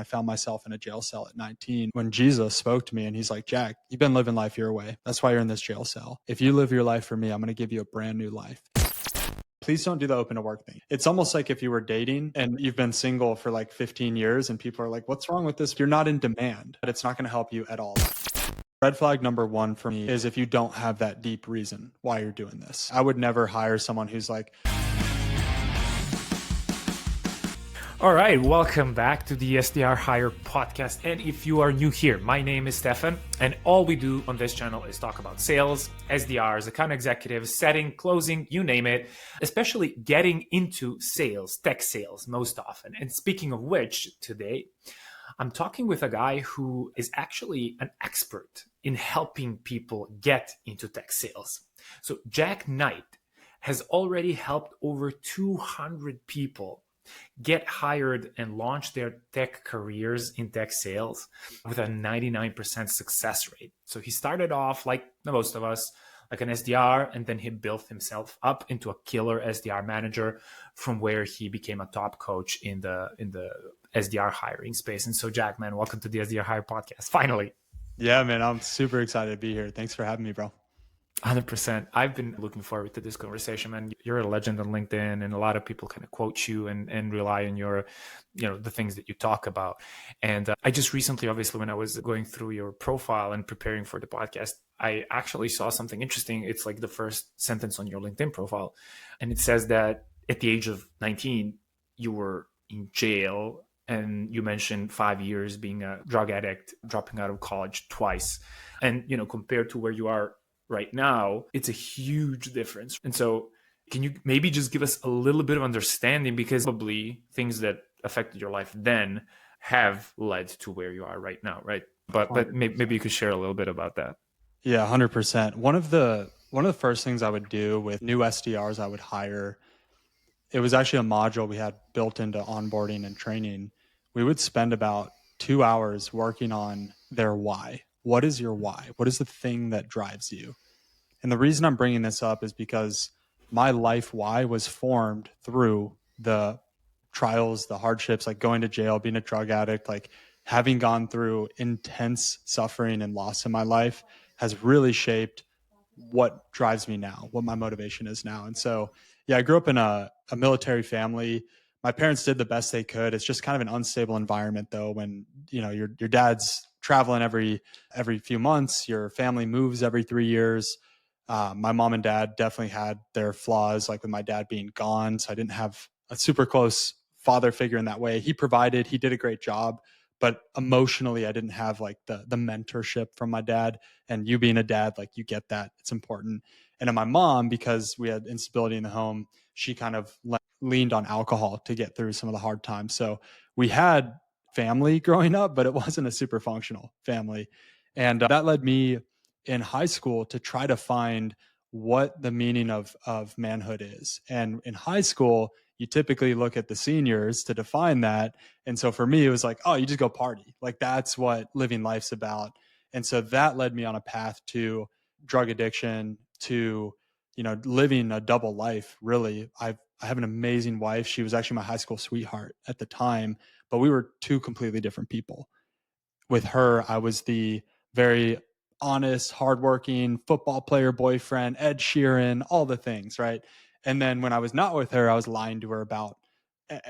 I found myself in a jail cell at 19 when Jesus spoke to me and he's like, Jack, you've been living life your way. That's why you're in this jail cell. If you live your life for me, I'm going to give you a brand new life. Please don't do the open to work thing. It's almost like if you were dating and you've been single for like 15 years and people are like, what's wrong with this? You're not in demand, but it's not going to help you at all. Red flag number one for me is if you don't have that deep reason why you're doing this. I would never hire someone who's like, all right, welcome back to the SDR Hire podcast. And if you are new here, my name is Stefan, and all we do on this channel is talk about sales, SDRs, account executives, setting, closing, you name it, especially getting into sales, tech sales most often. And speaking of which, today, I'm talking with a guy who is actually an expert in helping people get into tech sales. So Jack Knight has already helped over 200 people get hired and launch their tech careers in tech sales with a 99% success rate. So he started off like most of us, like an SDR, and then he built himself up into a killer SDR manager, from where he became a top coach in the SDR hiring space. And so Jack, man, welcome to the SDR Hire podcast. Finally. Yeah, man, I'm super excited to be here. Thanks for having me, bro. 100%. I've been looking forward to this conversation, man. You're a legend on LinkedIn, and a lot of people kind of quote you and rely on your, the things that you talk about. And I just recently, obviously, when I was going through your profile and preparing for the podcast, I actually saw something interesting. It's like the first sentence on your LinkedIn profile. And it says that at the age of 19, you were in jail, and you mentioned 5 years being a drug addict, dropping out of college twice. And, compared to where you are right now, it's a huge difference. And so can you maybe just give us a little bit of understanding, because probably things that affected your life then have led to where you are right now, right? But maybe you could share a little bit about that. Yeah, 100%. One of the first things I would do with new SDRs I would hire, it was actually a module we had built into onboarding and training. We would spend about 2 hours working on their why. What is your why? What is the thing that drives you? And the reason I'm bringing this up is because my life why was formed through the trials, the hardships, like going to jail, being a drug addict, like having gone through intense suffering and loss in my life has really shaped what drives me now, what my motivation is now. And so, yeah, I grew up in a military family. My parents did the best they could. It's just kind of an unstable environment, though, when your dad's traveling every few months, your family moves every 3 years. My mom and dad definitely had their flaws, like with my dad being gone. So I didn't have a super close father figure in that way. He provided, he did a great job, but emotionally I didn't have like the mentorship from my dad. And you being a dad, like you get that, it's important. And then my mom, because we had instability in the home, she kind of leaned on alcohol to get through some of the hard times. So we had family growing up, but it wasn't a super functional family. And that led me in high school to try to find what the meaning of manhood is. And in high school, you typically look at the seniors to define that. And so for me, it was like, oh, you just go party. Like that's what living life's about. And so that led me on a path to drug addiction, to, living a double life. Really, I have an amazing wife. She was actually my high school sweetheart at the time, but we were two completely different people. With her, I was the very honest, hardworking football player boyfriend, Ed Sheeran, all the things, right? And then when I was not with her, I was lying to her about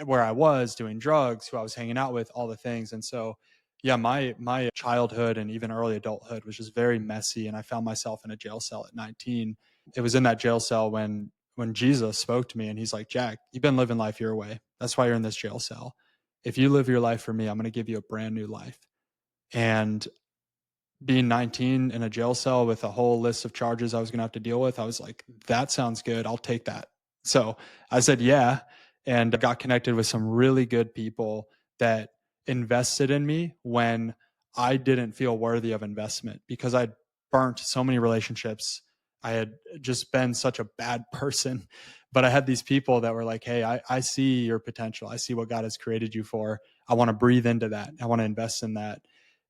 where I was doing drugs, who I was hanging out with, all the things. And so, yeah, my childhood and even early adulthood was just very messy. And I found myself in a jail cell at 19. It was in that jail cell when Jesus spoke to me and he's like, Jack, you've been living life your way. That's why you're in this jail cell. If you live your life for me, I'm going to give you a brand new life. And being 19 in a jail cell with a whole list of charges I was going to have to deal with, I was like, that sounds good. I'll take that. So I said, yeah. And I got connected with some really good people that invested in me when I didn't feel worthy of investment, because I'd burnt so many relationships. I had just been such a bad person, but I had these people that were like, hey, I see your potential. I see what God has created you for. I want to breathe into that. I want to invest in that.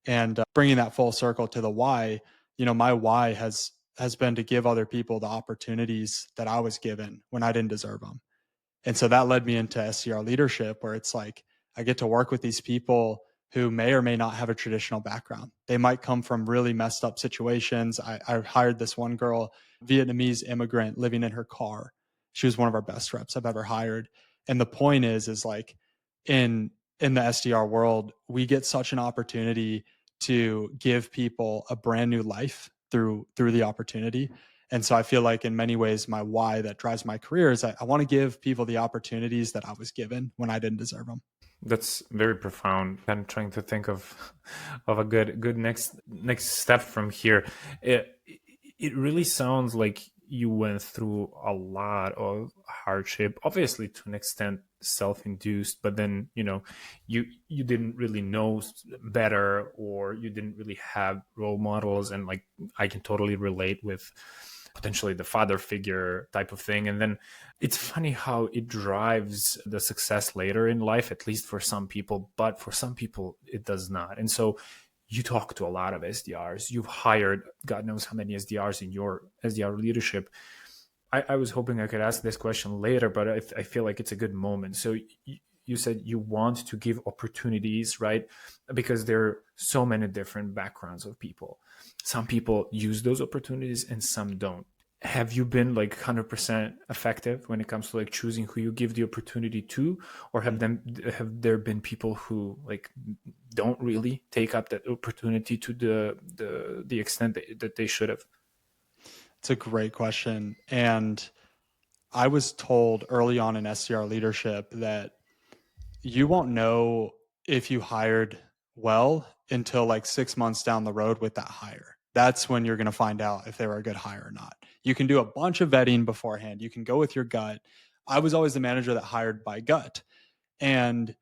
And bringing that full circle to the why, my why has been to give other people the opportunities that I was given when I didn't deserve them. And so that led me into SDR leadership, where it's like, I get to work with these people who may or may not have a traditional background. They might come from really messed up situations. I hired this one girl, Vietnamese immigrant, living in her car. She was one of our best reps I've ever hired. And the point is like in the SDR world, we get such an opportunity to give people a brand new life through the opportunity. And so I feel like in many ways, my why that drives my career is I want to give people the opportunities that I was given when I didn't deserve them. That's very profound. I'm trying to think of a good next step from here. It really sounds like you went through a lot of hardship, obviously to an extent self-induced, but then you didn't really know better, or you didn't really have role models, and like I can totally relate with potentially the father figure type of thing. And then it's funny how it drives the success later in life, at least for some people, but for some people it does not. And so you talk to a lot of SDRs. You've hired God knows how many SDRs in your SDR leadership. I was hoping I could ask this question later, but I feel like it's a good moment. So you said you want to give opportunities, right? Because there are so many different backgrounds of people. Some people use those opportunities and some don't. Have you been like 100% effective when it comes to like choosing who you give the opportunity to, or have there been people who like don't really take up that opportunity to the extent that they should have? It's a great question. And I was told early on in SDR leadership that you won't know if you hired well until like 6 months down the road with that hire. That's when you're going to find out if they were a good hire or not. You can do a bunch of vetting beforehand. You can go with your gut. I was always the manager that hired by gut, and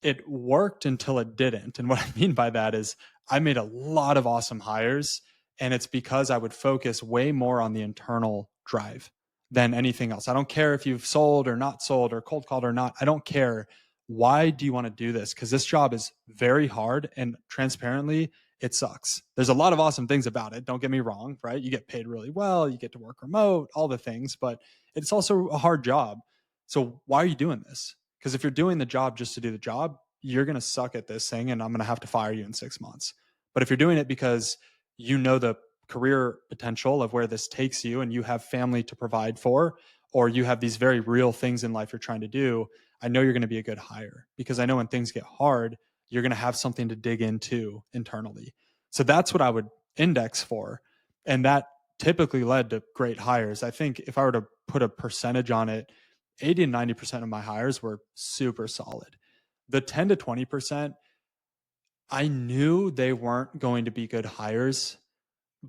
it worked until it didn't. And what I mean by that is I made a lot of awesome hires, and it's because I would focus way more on the internal drive than anything else. I don't care if you've sold or not sold or cold called or not. I don't care. Why do you want to do this? Because this job is very hard, and transparently, it sucks. There's a lot of awesome things about it. Don't get me wrong, right? You get paid really well, you get to work remote, all the things, but it's also a hard job. So why are you doing this? Because if you're doing the job just to do the job, you're going to suck at this thing, and I'm going to have to fire you in 6 months. But if you're doing it because you know the career potential of where this takes you, and you have family to provide for, or you have these very real things in life you're trying to do, I know you're going to be a good hire, because I know when things get hard, you're going to have something to dig into internally. So that's what I would index for. And that typically led to great hires. I think if I were to put a percentage on it, 80 and 90% of my hires were super solid. The 10 to 20%, I knew they weren't going to be good hires,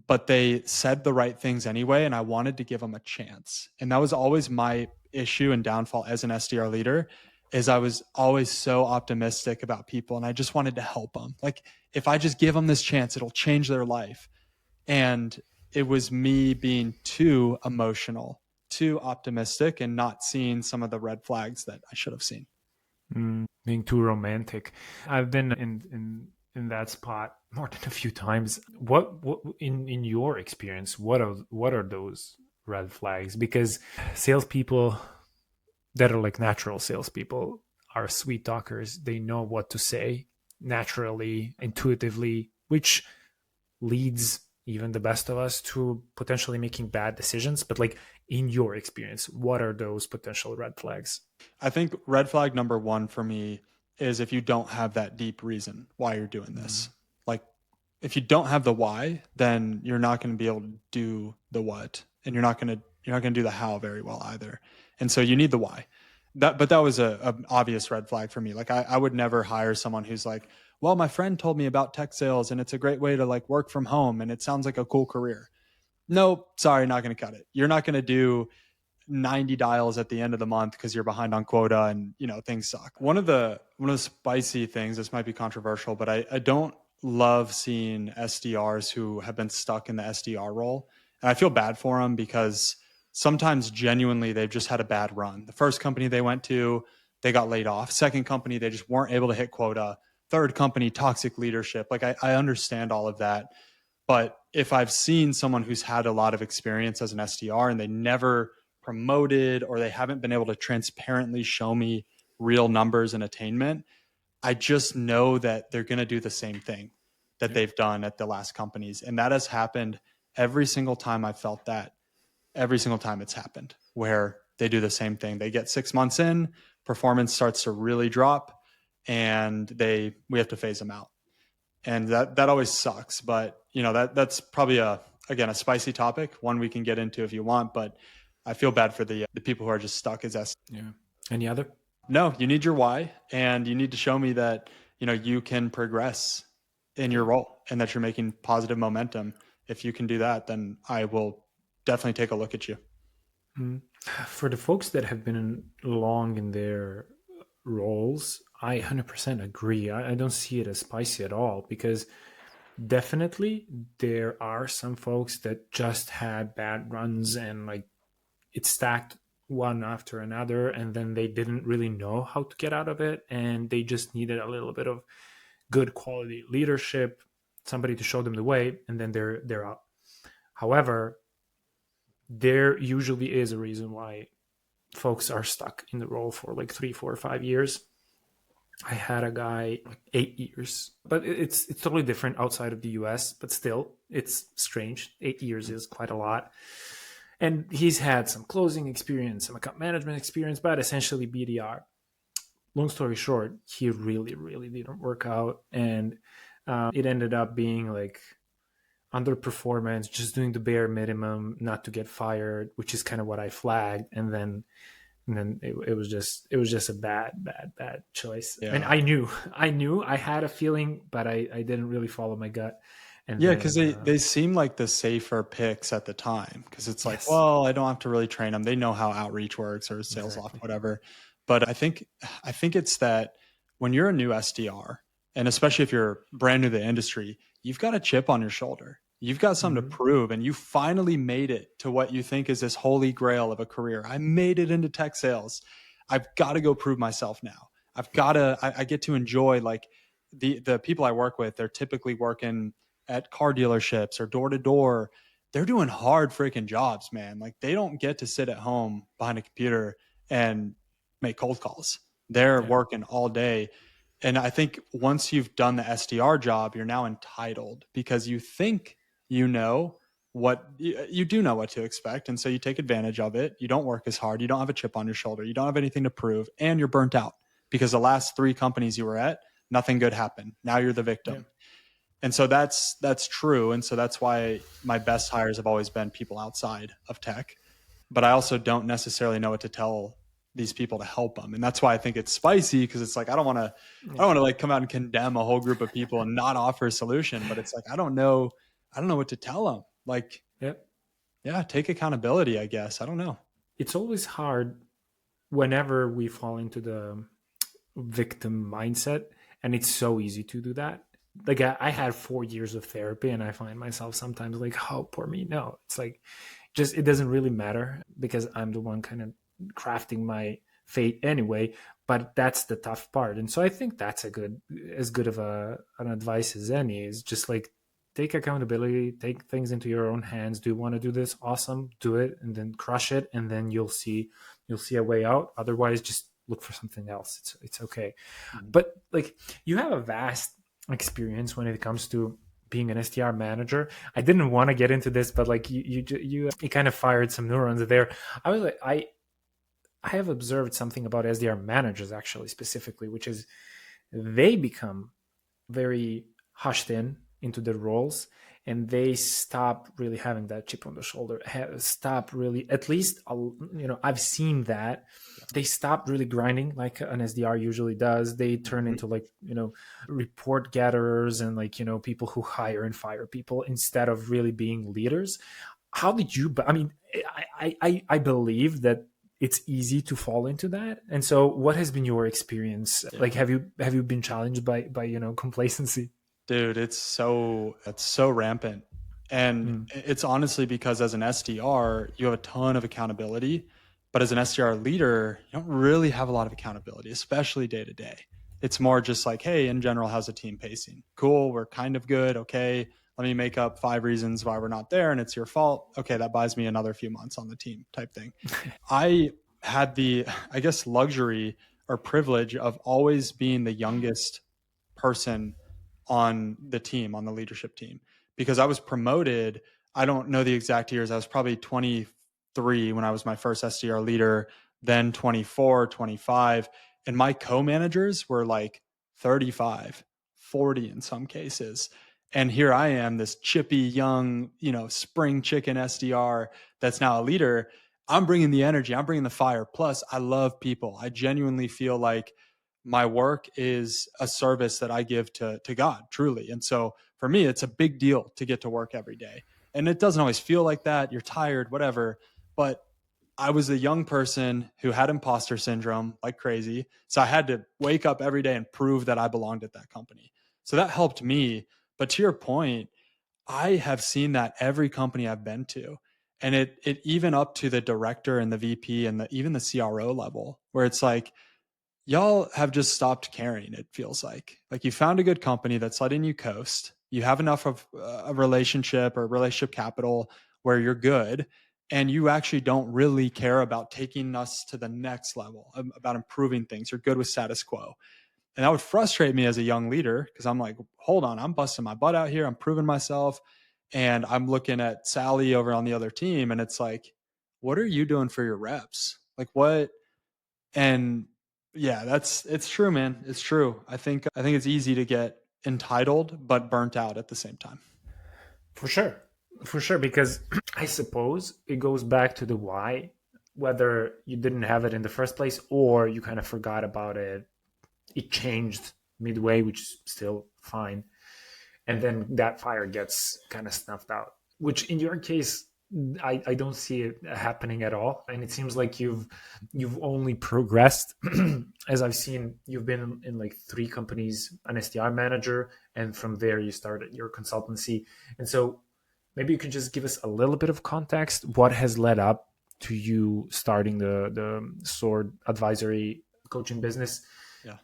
but they said the right things anyway, and I wanted to give them a chance. And that was always my issue and downfall as an SDR leader, is I was always so optimistic about people, and I just wanted to help them. Like, if I just give them this chance, it'll change their life. And it was me being too emotional, too optimistic, and not seeing some of the red flags that I should have seen. Being too romantic. I've been in that spot more than a few times. What in your experience, what are those red flags? Because salespeople that are like natural salespeople are sweet talkers. They know what to say naturally, intuitively, which leads even the best of us to potentially making bad decisions. But like, in your experience, what are those potential red flags? I think red flag number one for me is if you don't have that deep reason why you're doing this. Like, if you don't have the why, then you're not going to be able to do the what, and you're not going to do the how very well either. And so you need the why. But that was a obvious red flag for me. Like, I would never hire someone who's like, well, my friend told me about tech sales, and it's a great way to like work from home, and it sounds like a cool career. Nope, sorry, not going to cut it. You're not going to do 90 dials at the end of the month because you're behind on quota, and things suck. One of the spicy things, this might be controversial, but I don't love seeing SDRs who have been stuck in the SDR role. And I feel bad for them, because sometimes genuinely they've just had a bad run. The first company they went to, they got laid off. Second company, they just weren't able to hit quota. Third company, toxic leadership. Like, I understand all of that. But if I've seen someone who's had a lot of experience as an SDR and they never promoted, or they haven't been able to transparently show me real numbers and attainment, I just know that they're going to do the same thing that they've done at the last companies. And that has happened every single time I felt that. Every single time it's happened where they do the same thing. They get 6 months in, performance starts to really drop, and we have to phase them out. And that always sucks. But that's probably again a spicy topic, one we can get into if you want. But I feel bad for the people who are just stuck as S. Yeah. Any other? No, you need your why, and you need to show me that you can progress in your role and that you're making positive momentum. If you can do that, then I will definitely take a look at you. For the folks that have been long in their roles, I 100% agree. I don't see it as spicy at all, because definitely there are some folks that just had bad runs and like it stacked one after another, and then they didn't really know how to get out of it, and they just needed a little bit of good quality leadership, somebody to show them the way, and then they're out. However, there usually is a reason why folks are stuck in the role for like 3, 4, 5 years. I had a guy like 8 years, but it's totally different outside of the US, but still it's strange. 8 years is quite a lot. And he's had some closing experience, some account management experience, but essentially BDR. Long story short, he really, really didn't work out. And it ended up being like underperformance, just doing the bare minimum, not to get fired, which is kind of what I flagged. And then it was just a bad choice. Yeah. And I knew I had a feeling, but I didn't really follow my gut. And yeah, because they seem like the safer picks at the time, because it's like, well, I don't have to really train them. They know how outreach works or sales loft, whatever. But I think it's that when you're a new SDR, and especially if you're brand new to the industry, you've got a chip on your shoulder. You've got something to prove, and you finally made it to what you think is this holy grail of a career. I made it into tech sales. I've got to go prove myself now. I get to enjoy, like, the people I work with. They're typically working at car dealerships or door to door. They're doing hard freaking jobs, man. Like, they don't get to sit at home behind a computer and make cold calls. They're working all day. And I think once you've done the SDR job, you're now entitled, because you think you know what you do know what to expect. And so you take advantage of it. You don't work as hard. You don't have a chip on your shoulder. You don't have anything to prove, and you're burnt out because the last 3 companies you were at, nothing good happened. Now you're the victim. Yeah. And so that's true. And so that's why my best hires have always been people outside of tech. But I also don't necessarily know what to tell these people to help them. And that's why I think it's spicy, because it's like, I don't want to like come out and condemn a whole group of people and not offer a solution. But it's like, I don't know what to tell them. Like, take accountability, I guess. I don't know. It's always hard whenever we fall into the victim mindset, and it's so easy to do that. Like, I had 4 years of therapy, and I find myself sometimes like, oh, poor me. No, it's like, it doesn't really matter, because I'm the one kind of crafting my fate anyway. But that's the tough part. And so I think that's as good of an advice as any, is just like, take accountability, take things into your own hands. Do you want to do this? Awesome. Do it, and then crush it. And then you'll see a way out. Otherwise, just look for something else. It's okay. Mm-hmm. But like, you have a vast experience when it comes to being an SDR manager. I didn't want to get into this, but like you kind of fired some neurons there. I was like, I have observed something about SDR managers, actually, specifically, which is they become very hushed into their roles, and they stop really having that chip on the shoulder, stop really, at least, I've seen that. They stop really grinding like an SDR usually does. They turn into like, report gatherers and like, people who hire and fire people instead of really being leaders. How did you, I mean, I believe that it's easy to fall into that. And so what has been your experience? Yeah. Like, have you been challenged by complacency? Dude, it's so rampant. And it's honestly because as an SDR, you have a ton of accountability, but as an SDR leader, you don't really have a lot of accountability, especially day to day. It's more just like, hey, in general, how's the team pacing? Cool, we're kind of good. Okay, let me make up 5 reasons why we're not there, and it's your fault. Okay, that buys me another few months on the team type thing. I had the, I guess, luxury or privilege of always being the youngest person on the team, on the leadership team, because I was promoted. I don't know the exact years. I was probably 23 when I was my first SDR leader, then 24, 25. And my co-managers were like 35, 40 in some cases. And here I am, this chippy young, spring chicken SDR that's now a leader. I'm bringing the energy, I'm bringing the fire. Plus, I love people. I genuinely feel like my work is a service that I give to God, truly. And so for me, it's a big deal to get to work every day. And it doesn't always feel like that. You're tired, whatever. But I was a young person who had imposter syndrome like crazy. So I had to wake up every day and prove that I belonged at that company. So that helped me. But to your point, I have seen that every company I've been to. And it even up to the director and the VP and even the CRO level, where it's like, y'all have just stopped caring. It feels like you found a good company that's letting you coast. You have enough of a relationship or relationship capital where you're good, and you actually don't really care about taking us to the next level, about improving things. You're good with status quo. And that would frustrate me as a young leader, because I'm like, hold on, I'm busting my butt out here, I'm proving myself, and I'm looking at Sally over on the other team, and it's like, what are you doing for your reps? Like, what? And yeah, it's true, man. It's true. I think it's easy to get entitled but burnt out at the same time. For sure. For sure. Because I suppose it goes back to the why, whether you didn't have it in the first place or you kind of forgot about it. It changed midway, which is still fine. And then that fire gets kind of snuffed out, which in your case, I don't see it happening at all. And it seems like you've only progressed. As I've seen, you've been in like 3 companies, an SDR manager, and from there you started your consultancy. And so maybe you could just give us a little bit of context. What has led up to you starting the SWORD advisory coaching business? Yeah.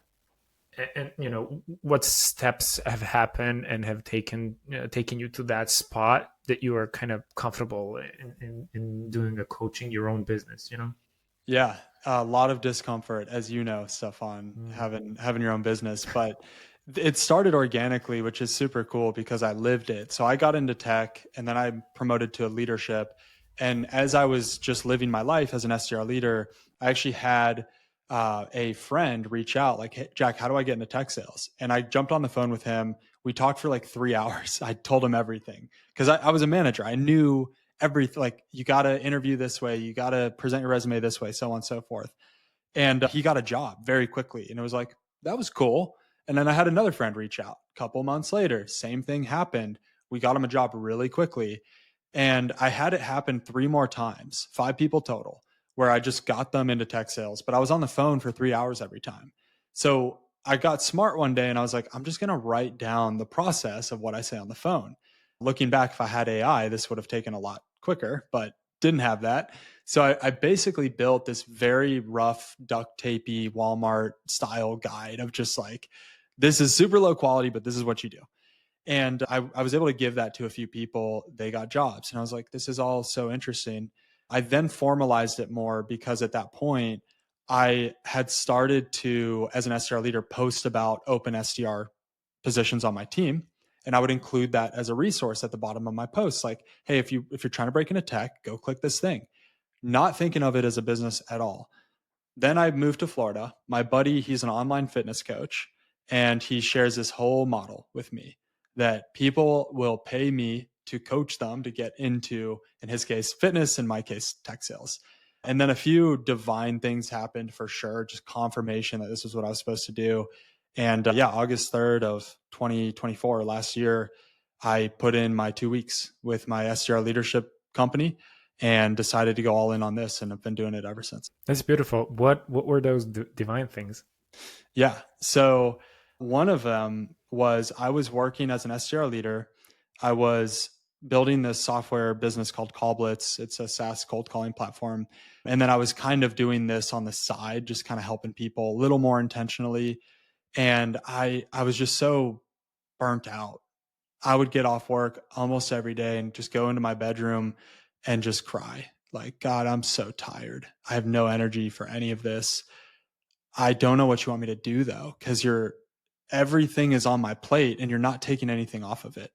And what steps have happened and have taken you to that spot that you are kind of comfortable in doing a coaching your own business. Yeah, a lot of discomfort, as you know, Stefan, Mm. having your own business, but it started organically, which is super cool because I lived it. So I got into tech, and then I promoted to leadership. And as I was just living my life as an SDR leader, I actually had a friend reach out like, "Hey, Jack, how do I get into tech sales?" And I jumped on the phone with him. We talked for like 3 hours. I told him everything because I was a manager. I knew everything. Like, you got to interview this way, you got to present your resume this way, so on and so forth. And he got a job very quickly, and it was like, that was cool. And then I had another friend reach out a couple months later, same thing happened. We got him a job really quickly. And I had it happen 3 more times, 5 people total, where I just got them into tech sales, but I was on the phone for 3 hours every time. So I got smart one day, and I was like, I'm just going to write down the process of what I say on the phone. Looking back, if I had AI, this would have taken a lot quicker, but didn't have that. So I basically built this very rough, duct tapey Walmart style guide of just like, this is super low quality, but this is what you do. And I was able to give that to a few people. They got jobs. And I was like, this is all so interesting. I then formalized it more because at that point, I had started to, as an SDR leader, post about open SDR positions on my team. And I would include that as a resource at the bottom of my posts. Like, hey, if you're trying to break into tech, go click this thing. Not thinking of it as a business at all. Then I moved to Florida. My buddy, he's an online fitness coach, and he shares this whole model with me that people will pay me to coach them to get into, in his case, fitness, in my case, tech sales. And then a few divine things happened for sure, just confirmation that this is what I was supposed to do. And yeah, August 3rd of 2024, last year, I put in my 2 weeks with my SDR leadership company and decided to go all in on this, and I've been doing it ever since. That's beautiful. What were those divine things? Yeah. So one of them was I was working as an SDR leader. I was building this software business called Callblitz. It's a SaaS cold calling platform. And then I was kind of doing this on the side, just kind of helping people a little more intentionally. And I was just so burnt out. I would get off work almost every day and just go into my bedroom and just cry. Like, God, I'm so tired. I have no energy for any of this. I don't know what you want me to do though, because everything is on my plate and you're not taking anything off of it.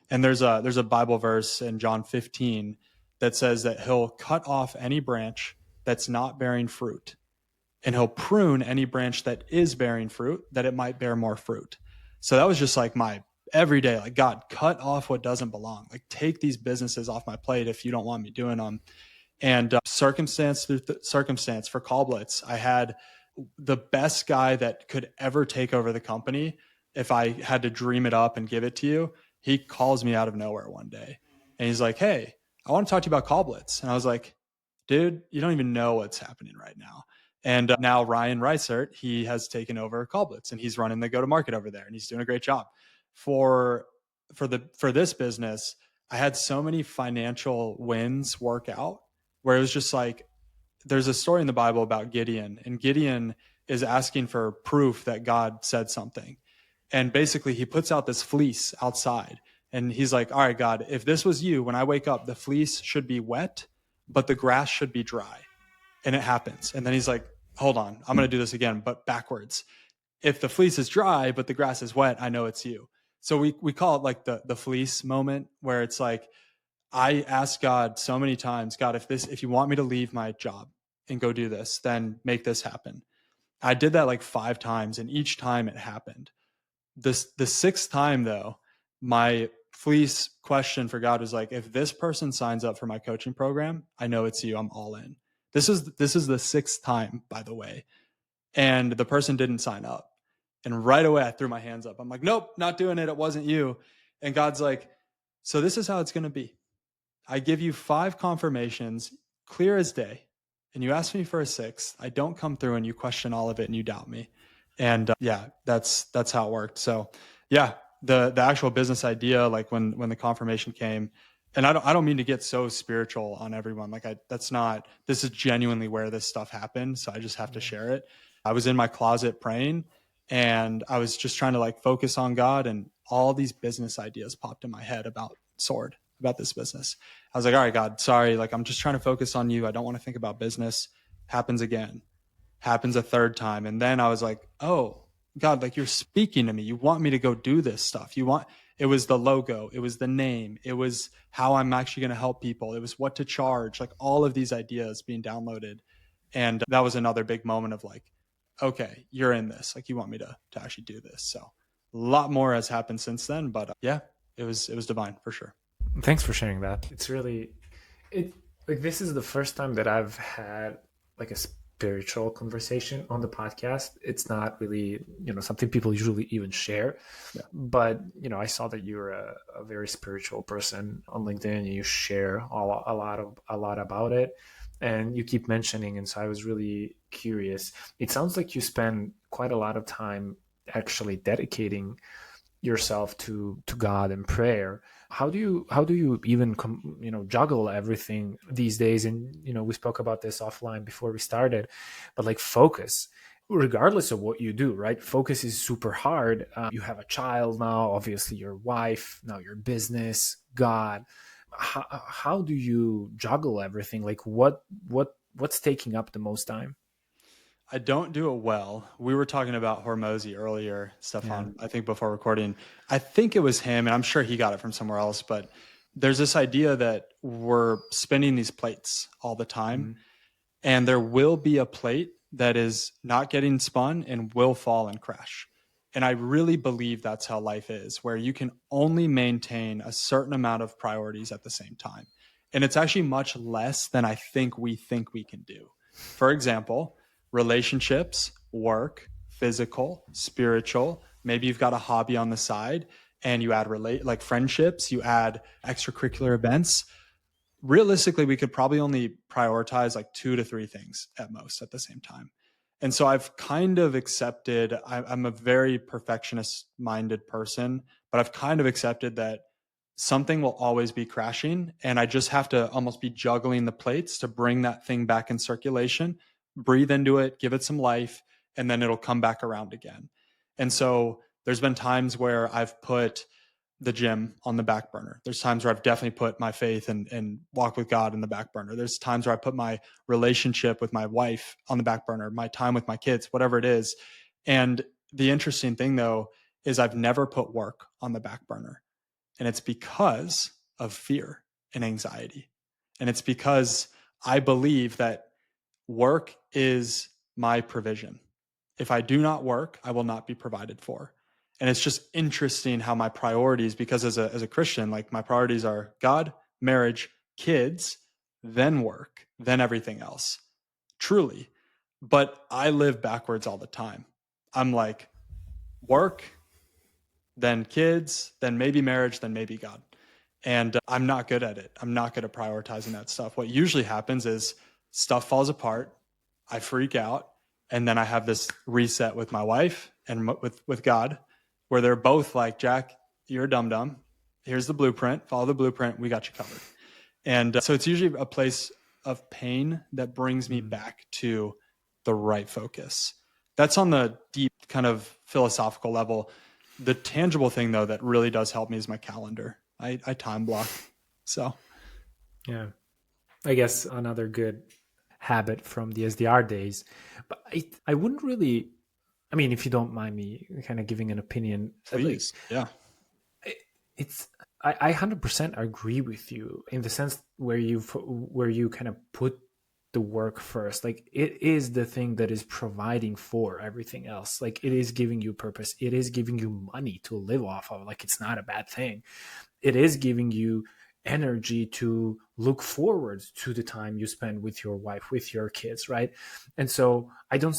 And there's a Bible verse in John 15 that says that he'll cut off any branch that's not bearing fruit, and he'll prune any branch that is bearing fruit, that it might bear more fruit. So that was just like my everyday, like, God, cut off what doesn't belong. Like, take these businesses off my plate if you don't want me doing them. And circumstance through circumstance for Call Blitz, I had the best guy that could ever take over the company. If I had to dream it up and give it to you, he calls me out of nowhere one day and he's like, "Hey, I want to talk to you about Call Blitz." And I was like, "Dude, you don't even know what's happening right now." And now Ryan Reisert, he has taken over Call Blitz and he's running the go-to-market over there and he's doing a great job. For this business, I had so many financial wins work out where it was just like, there's a story in the Bible about Gideon, and Gideon is asking for proof that God said something. And basically he puts out this fleece outside and he's like, "All right, God, if this was you, when I wake up, the fleece should be wet, but the grass should be dry." And it happens. And then he's like, "Hold on, I'm going to do this again, but backwards. If the fleece is dry, but the grass is wet, I know it's you." So we call it like the fleece moment, where it's like, I asked God so many times, "God, if you want me to leave my job and go do this, then make this happen." I did that like 5 times, and each time it happened. The sixth time though, my fleece question for God was like, "If this person signs up for my coaching program, I know it's you. I'm all in." This is the sixth time, by the way, and the person didn't sign up. And right away, I threw my hands up. I'm like, "Nope, not doing it. It wasn't you." And God's like, "So this is how it's going to be. I give you 5 confirmations, clear as day, and you ask me for a sixth. I don't come through, and you question all of it, and you doubt me." And yeah, that's how it worked. So yeah, the actual business idea, like when the confirmation came, and I don't mean to get so spiritual on everyone. Like, this is genuinely where this stuff happened. So I just have to share it. I was in my closet praying, and I was just trying to like focus on God, and all these business ideas popped in my head about SWORD, about this business. I was like, "All right, God, sorry. Like, I'm just trying to focus on you. I don't want to think about business." Happens again, happens a third time. And then I was like, "Oh God, like, you're speaking to me. You want me to go do this stuff. It was the logo. It was the name. It was how I'm actually going to help people. It was what to charge, like all of these ideas being downloaded." And that was another big moment of like, "Okay, you're in this. Like, you want me to actually do this." So a lot more has happened since then, but yeah, it was divine for sure. Thanks for sharing that. It's really, like, this is the first time that I've had like a spiritual conversation on the podcast. It's not really, something people usually even share. Yeah. But, I saw that you're a very spiritual person on LinkedIn and you share a lot about it. And you keep mentioning, and so I was really curious. It sounds like you spend quite a lot of time actually dedicating yourself to God and prayer. How do you even juggle everything these days? And we spoke about this offline before we started, but like, focus, regardless of what you do, right? Focus is super hard. You have a child now, obviously your wife, now your business, God. How do you juggle everything? Like, what's taking up the most time? I don't do it well. We were talking about Hormozy earlier, Stefan, I think before recording. I think it was him, and I'm sure he got it from somewhere else, but there's this idea that we're spinning these plates all the time, Mm-hmm. and there will be a plate that is not getting spun and will fall and crash. And I really believe that's how life is, where you can only maintain a certain amount of priorities at the same time. And it's actually much less than I think we can do. For example, relationships, work, physical, spiritual. Maybe you've got a hobby on the side and you add like friendships, you add extracurricular events. Realistically, we could probably only prioritize like 2 to 3 things at most at the same time. And so I've kind of accepted, I'm a very perfectionist minded person, but I've kind of accepted that something will always be crashing. And I just have to almost be juggling the plates to bring that thing back in circulation, breathe into it, give it some life, and then it'll come back around again. And so there's been times where I've put the gym on the back burner. There's times where I've definitely put my faith and walk with God in the back burner. There's times where I put my relationship with my wife on the back burner, my time with my kids, whatever it is. And the interesting thing though, is I've never put work on the back burner. And it's because of fear and anxiety. And it's because I believe that work is my provision. If I do not work, I will not be provided for. And it's just interesting how my priorities, because as a Christian, like my priorities are God, marriage, kids, then work, then everything else. Truly. But I live backwards all the time. I'm like, work, then kids, then maybe marriage, then maybe God. And I'm not good at it. I'm not good at prioritizing that stuff. What usually happens is stuff falls apart. I freak out. And then I have this reset with my wife and with God, where they're both like, Jack, you're a dum-dum. Here's the blueprint. Follow the blueprint. We got you covered. And so it's usually a place of pain that brings me back to the right focus. That's on the deep kind of philosophical level. The tangible thing, though, that really does help me is my calendar. I time block. So, Yeah, I guess another good habit from the SDR days. But I wouldn't really, I mean, if you don't mind me kind of giving an opinion, please. Yeah. It's, I 100% agree with you in the sense where you kind of put the work first. Like it is the thing that is providing for everything else. Like it is giving you purpose. It is giving you money to live off of. Like it's not a bad thing. It is giving you energy to look forward to the time you spend with your wife, with your kids, right? And so I don't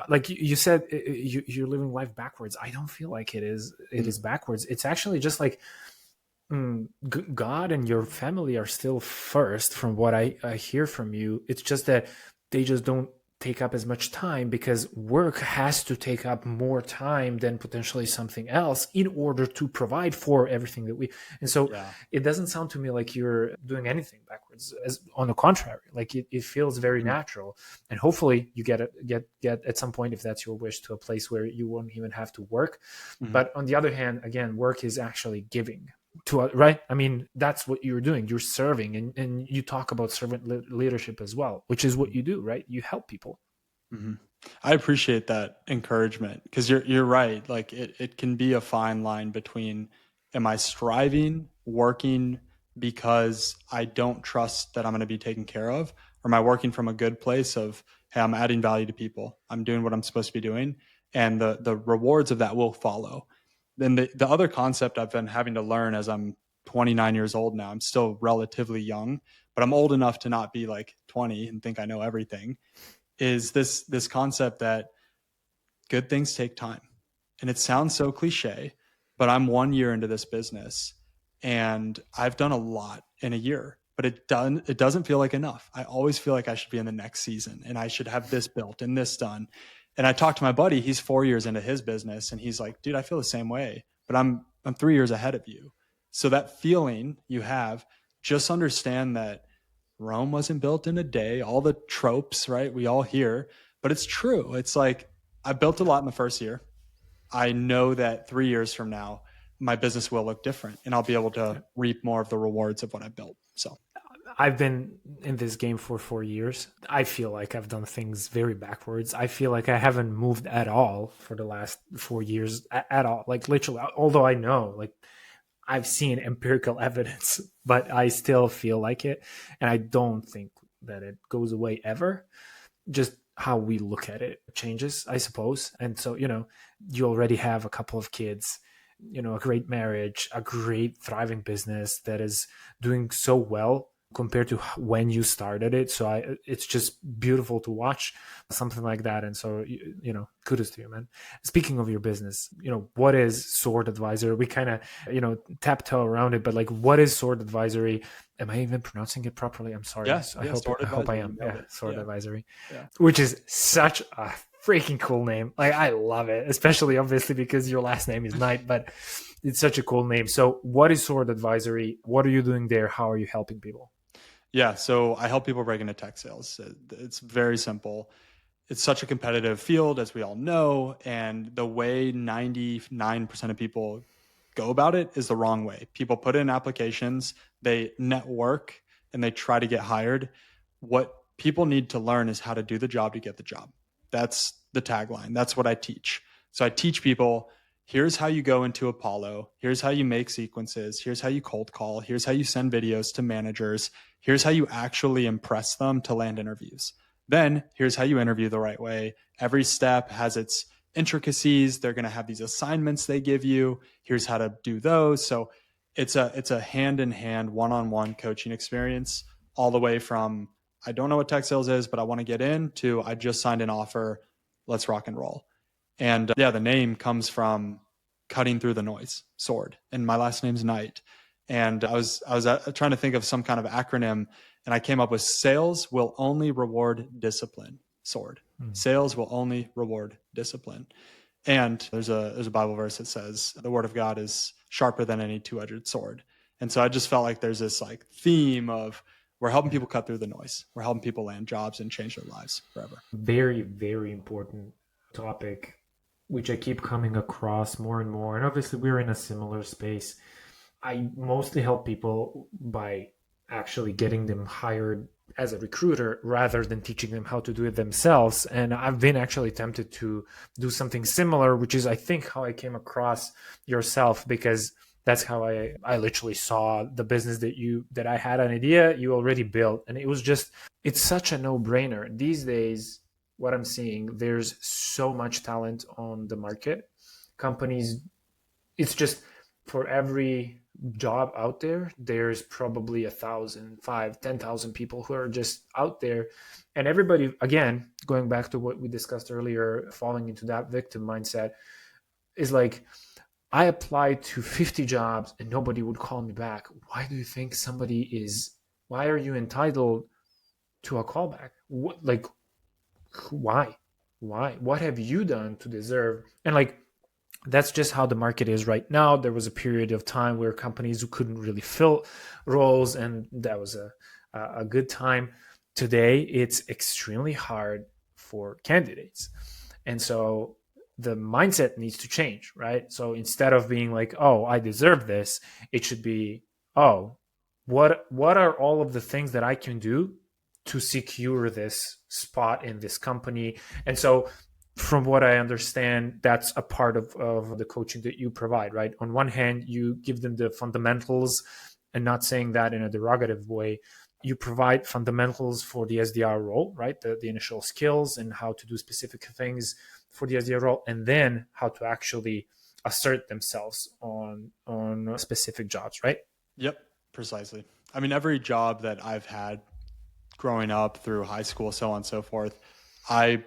like you said you're living life backwards. I don't feel like it is backwards. It's actually just like God and your family are still first from what I hear from you. It's just that they just don't take up as much time because work has to take up more time than potentially something else in order to provide for everything that we. And so it doesn't sound to me like you're doing anything backwards. As on the contrary, like it feels very natural. And hopefully you get at some point, if that's your wish, to a place where you won't even have to work. But on the other hand, again, work is actually giving to, right? I mean, that's what you're doing. You're serving, and you talk about servant leadership as well, which is what you do, right? You help people. I appreciate that encouragement because you're right. Like it can be a fine line between, am I striving, working because I don't trust that I'm going to be taken care of, or am I working from a good place of, hey, I'm adding value to people, I'm doing what I'm supposed to be doing, and the rewards of that will follow. Then the other concept I've been having to learn as I'm 29 years old now, I'm still relatively young, but I'm old enough to not be like 20 and think I know everything, is this concept that good things take time. And it sounds so cliche, but I'm 1 year into this business and I've done a lot in a year, but it doesn't feel like enough. I always feel like I should be in the next season and I should have this built and this done. And I talked to my buddy, he's 4 years into his business and he's like, dude, I feel the same way, but I'm 3 years ahead of you. So that feeling you have, just understand that Rome wasn't built in a day, all the tropes, right? We all hear, but it's true. It's like, I built a lot in the first year. I know that 3 years from now, my business will look different and I'll be able to reap more of the rewards of what I built. So I've been in this game for 4 years. I feel like I've done things very backwards. I feel like I haven't moved at all for the last 4 years at all. Like literally, although I know, like I've seen empirical evidence, but I still feel like it. And I don't think that it goes away ever. Just how we look at it changes, I suppose. And so, you already have a couple of kids, a great marriage, a great thriving business that is doing so well compared to when you started it. So it's just beautiful to watch something like that. And so, kudos to you, man. Speaking of your business, what is Sword Advisory? We kind of, tiptoe around it, but like, what is Sword Advisory? Am I even pronouncing it properly? I'm sorry. I hope I am. Yeah, Sword Advisory, yeah. Which is such a freaking cool name. Like, I love it, especially obviously because your last name is Knight, but it's such a cool name. So what is Sword Advisory? What are you doing there? How are you helping people? Yeah, so I help people break into tech sales. It's very simple. It's such a competitive field, as we all know. And the way 99% of people go about it is the wrong way. People put in applications, they network, and they try to get hired. What people need to learn is how to do the job to get the job. That's the tagline. That's what I teach. So I teach people, here's how you go into Apollo. Here's how you make sequences. Here's how you cold call. Here's how you send videos to managers. Here's how you actually impress them to land interviews. Then here's how you interview the right way. Every step has its intricacies. They're going to have these assignments they give you. Here's how to do those. So it's a hand in hand, one-on-one coaching experience, all the way from I don't know what tech sales is, but I want to get in to I just signed an offer. Let's rock and roll. And yeah, the name comes from cutting through the noise, SWORD, and my last name's Knight. And I was trying to think of some kind of acronym, and I came up with sales will only reward discipline. SWORD. Sales will only reward discipline. And there's a Bible verse that says the word of God is sharper than any two-edged sword. And so I just felt like there's this like theme of we're helping people cut through the noise. We're helping people land jobs and change their lives forever. Very, very important topic, which I keep coming across more and more. And obviously we're in a similar space. I mostly help people by actually getting them hired as a recruiter rather than teaching them how to do it themselves. And I've been actually tempted to do something similar, which is I think how I came across yourself, because that's how I literally saw the business that I had an idea you already built. And it's such a no-brainer. These days, what I'm seeing, there's so much talent on the market. Companies, it's just for every job out there, there's probably 1,000, 5,000, 10,000 people who are just out there. And everybody, again, going back to what we discussed earlier, falling into that victim mindset, is like, I applied to 50 jobs and nobody would call me back. Why do you think why are you entitled to a callback? Why? What have you done to deserve? And that's just how the market is right now. There was a period of time where companies couldn't really fill roles, and that was a good time. Today, it's extremely hard for candidates. And so the mindset needs to change, right? So instead of being like, oh, I deserve this, it should be, oh, what are all of the things that I can do to secure this spot in this company? And so from what I understand, that's a part of the coaching that you provide, right? On one hand, you give them the fundamentals, and not saying that in a derogative way. You provide fundamentals for the SDR role, right? The initial skills and how to do specific things for the SDR role, and then how to actually assert themselves on specific jobs, right? Yep, precisely. I mean, every job that I've had growing up through high school, so on and so forth, I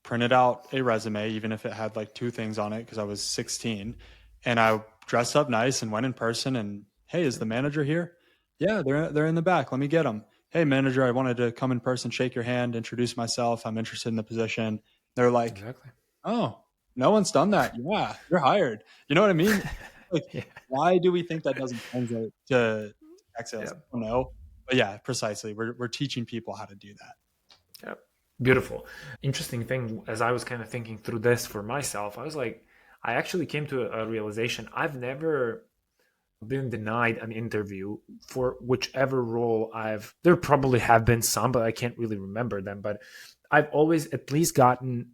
printed out a resume, even if it had like 2 things on it, because I was 16, and I dressed up nice and went in person and, hey, is the manager here? Yeah, they're in the back. Let me get them. Hey, manager, I wanted to come in person, shake your hand, introduce myself. I'm interested in the position. They're like, Exactly. oh, no one's done that. Yeah, you're hired. You know what I mean? Like, Yeah. why do we think that doesn't translate to tech sales? Yeah. I don't know. But yeah, precisely. We're teaching people how to do that. Yeah. Beautiful. Interesting thing, as I was kind of thinking through this for myself, I was like, I actually came to a realization. I've never been denied an interview for whichever role there probably have been some, but I can't really remember them. But I've always at least gotten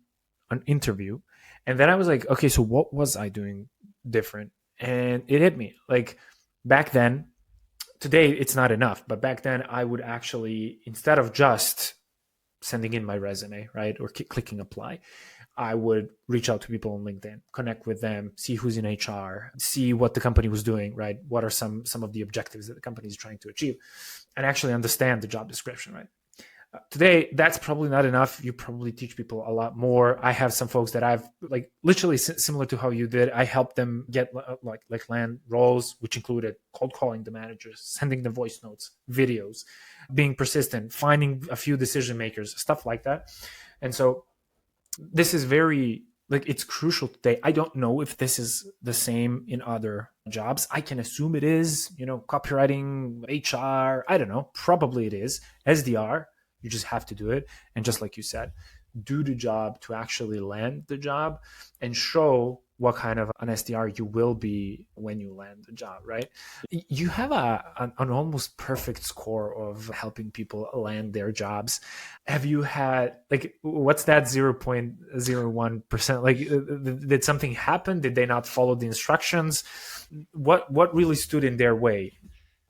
an interview. And then I was like, okay, so what was I doing different? And it hit me. Like back then, today it's not enough, but back then I would actually, instead of just sending in my resume, right, or clicking apply, I would reach out to people on LinkedIn, connect with them, see who's in HR, see what the company was doing, right? What are some of the objectives that the company is trying to achieve, and actually understand the job description, right? Today, that's probably not enough. You probably teach people a lot more. I have some folks that I've literally similar to how you did. I helped them get land roles, which included cold calling the managers, sending them voice notes, videos, being persistent, finding a few decision makers, stuff like that. And so this is very it's crucial today. I don't know if this is the same in other jobs. I can assume it is, copywriting, HR, I don't know, probably it is. SDR, you just have to do it. And just like you said, do the job to actually land the job and show what kind of an SDR you will be when you land the job, right? You have an almost perfect score of helping people land their jobs. Have you had, like, what's that 0.01%? Like, did something happen? Did they not follow the instructions? What really stood in their way?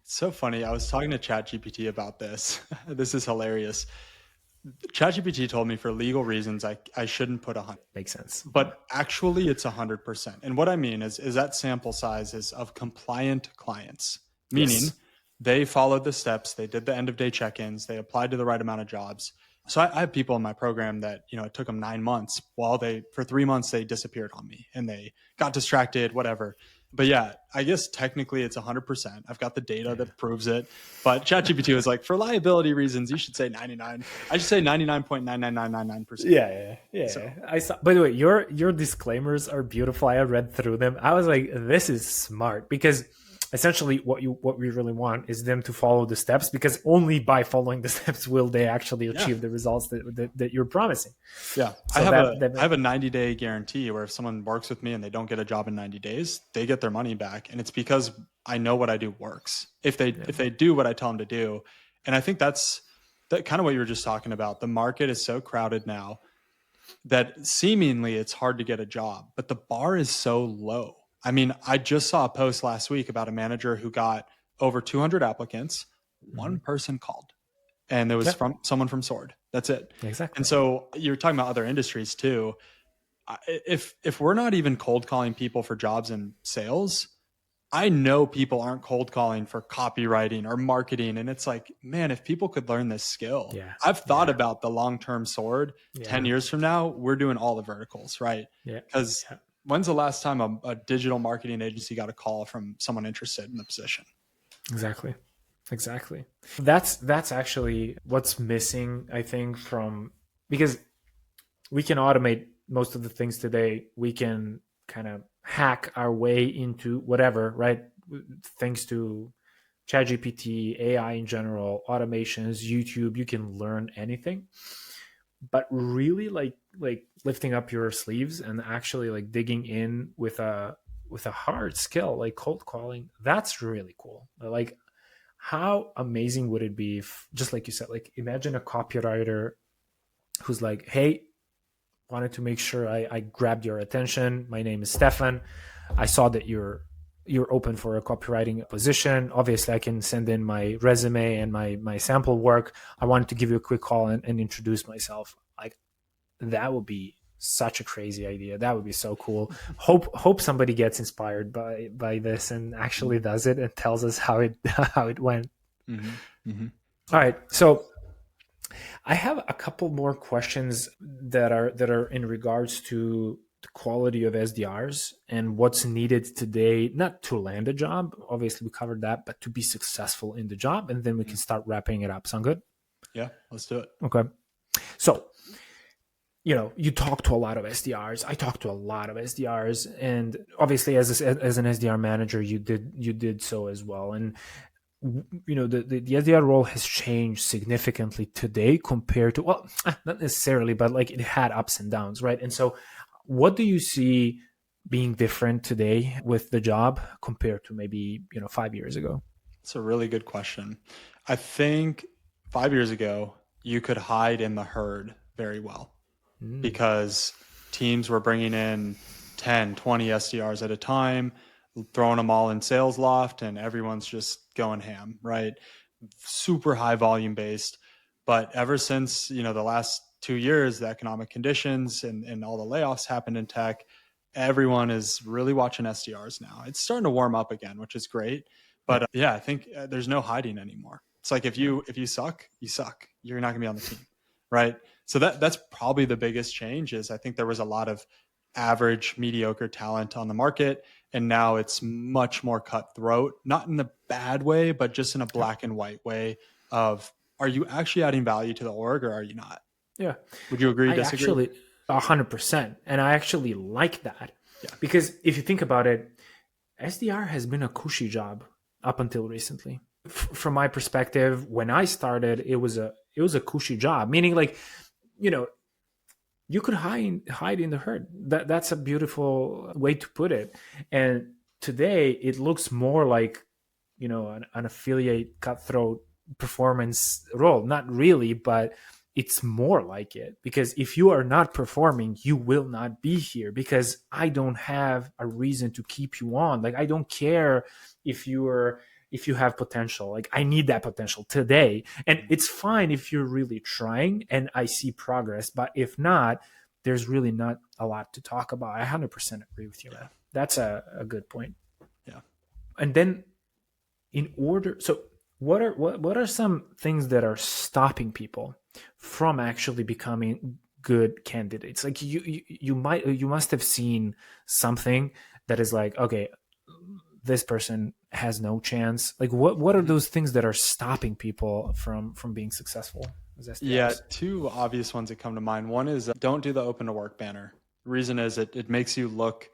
It's so funny. I was talking to ChatGPT about this. This is hilarious. ChatGPT told me for legal reasons I shouldn't put 100. Makes sense. But actually it's 100%. And what I mean is that sample size is of compliant clients, meaning Yes. they followed the steps, they did the end of day check-ins, they applied to the right amount of jobs. So I have people in my program that, it took them 9 months while for 3 months, they disappeared on me and they got distracted, whatever. But yeah, I guess technically it's 100%. I've got the data that proves it. But ChatGPT was like, for liability reasons, you should say 99. I should say 99.99999%. Yeah. So, I saw. By the way, your disclaimers are beautiful. I read through them. I was like, this is smart, because essentially what we really want is them to follow the steps, because only by following the steps will they actually achieve the results that you're promising. Yeah. So I have a 90-day guarantee where if someone works with me and they don't get a job in 90 days, they get their money back. And it's because I know what I do works. If they do what I tell them to do. And I think that's kind of what you were just talking about. The market is so crowded now that seemingly it's hard to get a job, but the bar is so low. I mean, I just saw a post last week about a manager who got over 200 applicants. One person called, and it was from someone from SWORD. That's it. Exactly. And so you're talking about other industries too. If we're not even cold calling people for jobs in sales, I know people aren't cold calling for copywriting or marketing. And it's like, man, if people could learn this skill, I've thought about the long-term SWORD. 10 years from now, we're doing all the verticals, right? Because when's the last time a digital marketing agency got a call from someone interested in the position? Exactly. That's actually what's missing, I think, because we can automate most of the things today. We can kind of hack our way into whatever, right? Thanks to ChatGPT, AI in general, automations, YouTube, you can learn anything. But really, like lifting up your sleeves and actually like digging in with a hard skill like cold calling, that's really cool. Like, how amazing would it be if, just like you said, like imagine a copywriter who's like, hey, wanted to make sure I grabbed your attention. My name is Stefan. I saw that you're open for a copywriting position. Obviously, I can send in my resume and my sample work. I wanted to give you a quick call and introduce myself. Like, that would be such a crazy idea. That would be so cool. Hope somebody gets inspired by this and actually does it and tells us how it went. All right, so I have a couple more questions that are in regards to the quality of SDRs and what's needed today, not to land a job, obviously we covered that, but to be successful in the job, and then we can start wrapping it up. Sound good? Yeah, let's do it. Okay. So, you talk to a lot of SDRs. I talk to a lot of SDRs, and obviously as an SDR manager, you did so as well. And the SDR role has changed significantly today compared to, well, not necessarily, but like it had ups and downs, right? And so what do you see being different today with the job compared to maybe 5 years ago? It's a really good question. I think 5 years ago you could hide in the herd very well because teams were bringing in 10, 20 SDRs at a time, throwing them all in sales loft, and everyone's just going ham, right? Super high volume based. But ever since, the last 2 years, the economic conditions and all the layoffs happened in tech, everyone is really watching SDRs now. It's starting to warm up again, which is great. But I think there's no hiding anymore. It's like if you suck, you suck. You're not gonna be on the team, right? So that's probably the biggest change. Is I think there was a lot of average, mediocre talent on the market, and now it's much more cutthroat. Not in a bad way, but just in a black and white way of, are you actually adding value to the org or are you not? Yeah. Would you agree? Disagree? Actually, 100%, and I actually like that because if you think about it, SDR has been a cushy job up until recently. From my perspective, when I started, it was a cushy job, meaning like, you could hide in the herd. That's a beautiful way to put it. And today it looks more like, an affiliate cutthroat performance role. Not really, but it's more like it, because if you are not performing, you will not be here, because I don't have a reason to keep you on. Like, I don't care if you have potential. Like, I need that potential today. And it's fine if you're really trying and I see progress, but if not, there's really not a lot to talk about. I 100% agree with you, man. That's a good point. Yeah. And then so what are some things that are stopping people from actually becoming good candidates? Like, you must have seen something that is like, okay, this person has no chance. Like, what are those things that are stopping people from being successful as SDRs? Yeah, two obvious ones that come to mind. One is don't do the open to work banner. The reason is it makes you look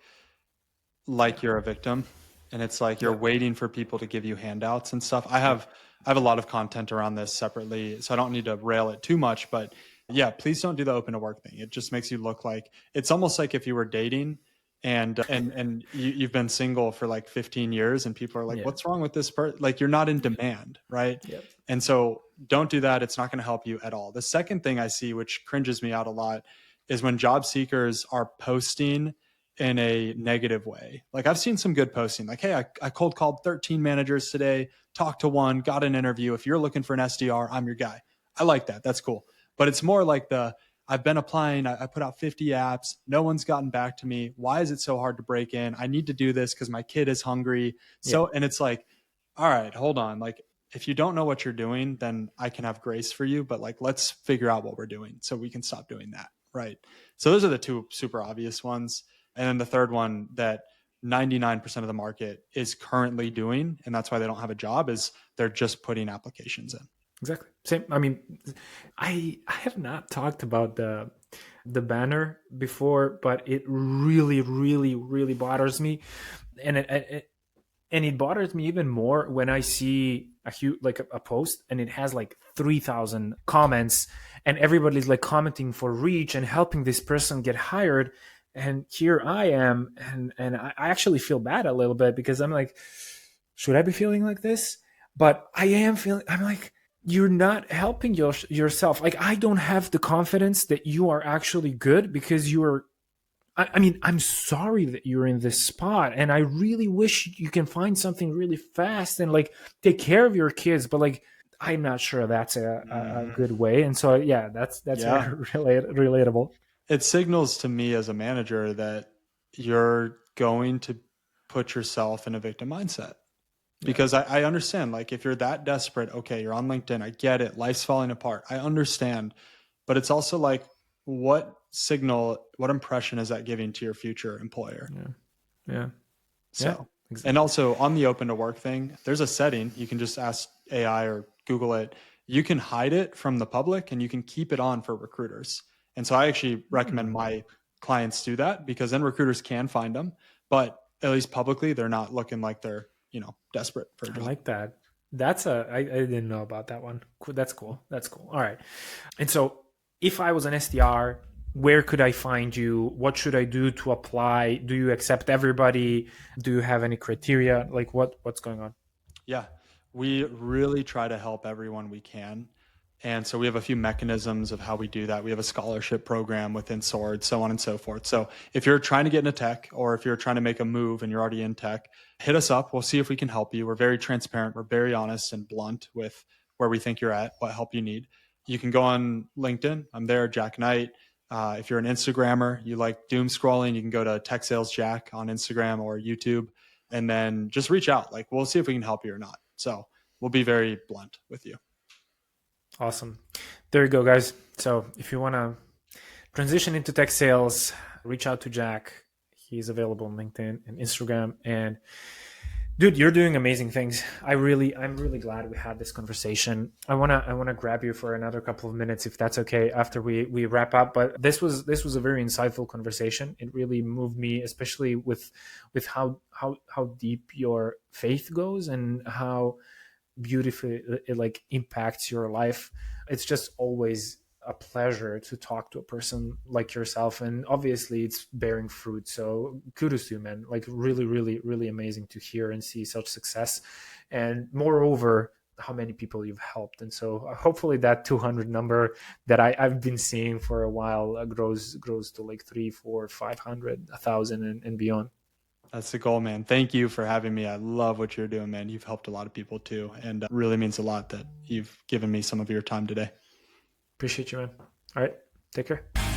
like you're a victim, and it's like you're waiting for people to give you handouts and stuff. I have a lot of content around this separately, so I don't need to rail it too much, but yeah, please don't do the open to work thing. It just makes you look like, it's almost like if you were dating and you've been single for like 15 years and people are like, what's wrong with this person? Like, you're not in demand, right? Yep. And so don't do that. It's not going to help you at all. The second thing I see, which cringes me out a lot, is when job seekers are posting in a negative way. Like, I've seen some good posting, like, hey, I cold called 13 managers today, talked to one, got an interview. If you're looking for an SDR, I'm your guy. I like that. That's cool. But it's more like I've been applying. I put out 50 apps. No one's gotten back to me. Why is it so hard to break in? I need to do this because my kid is hungry. So, and it's like, all right, hold on. Like, if you don't know what you're doing, then I can have grace for you. But like, let's figure out what we're doing so we can stop doing that. Right. So those are the two super obvious ones. And then the third one that 99% of the market is currently doing, and that's why they don't have a job, is they're just putting applications in. Exactly. Same. I mean, I have not talked about the banner before, but it really, really, really bothers me, and it bothers me even more when I see a post and it has like 3,000 comments, and everybody's like commenting for reach and helping this person get hired. And here I am, and I actually feel bad a little bit, because I'm like, should I be feeling like this? But I am feeling. I'm like, you're not helping yourself. Like, I don't have the confidence that you are actually good, because I mean, I'm sorry that you're in this spot, and I really wish you can find something really fast and like take care of your kids. But like, I'm not sure that's a good way. And so, yeah, that's relatable. It signals to me as a manager that you're going to put yourself in a victim mindset. Because I understand, like, if you're that desperate, okay, you're on LinkedIn, I get it, life's falling apart, I understand. But it's also like, what impression is that giving to your future employer? Yeah. So, exactly. And also on the open to work thing, there's a setting, you can just ask AI or Google it. You can hide it from the public and you can keep it on for recruiters. And so I actually recommend my clients do that, because then recruiters can find them, but at least publicly, they're not looking like they're, desperate for a job. I like that. I didn't know about that one. That's cool. All right. And so if I was an SDR, where could I find you? What should I do to apply? Do you accept everybody? Do you have any criteria? Like, what's going on? Yeah, we really try to help everyone we can. And so we have a few mechanisms of how we do that. We have a scholarship program within SWORD, so on and so forth. So if you're trying to get into tech, or if you're trying to make a move and you're already in tech, hit us up. We'll see if we can help you. We're very transparent. We're very honest and blunt with where we think you're at, what help you need. You can go on LinkedIn. I'm there, Jack Knight. If you're an Instagrammer, you like doom scrolling, you can go to Tech Sales Jack on Instagram or YouTube, and then just reach out. Like, we'll see if we can help you or not. So we'll be very blunt with you. Awesome. There you go, guys. So if you want to transition into tech sales, reach out to Jack. He's available on LinkedIn and Instagram. And dude, you're doing amazing things. I'm really glad we had this conversation. I wanna grab you for another couple of minutes, if that's okay, after we wrap up. But this was a very insightful conversation. It really moved me, especially with how deep your faith goes and how beautifully it like impacts your life. It's just always a pleasure to talk to a person like yourself, and obviously it's bearing fruit. So kudos to you, man. Like really, really, really amazing to hear and see such success, and moreover, how many people you've helped. And so hopefully that 200 number that I've been seeing for a while grows to like 3, 4, 500, 1,000, and beyond. That's the goal, man. Thank you for having me. I love what you're doing, man. You've helped a lot of people too. And it really means a lot that you've given me some of your time today. Appreciate you, man. All right. Take care.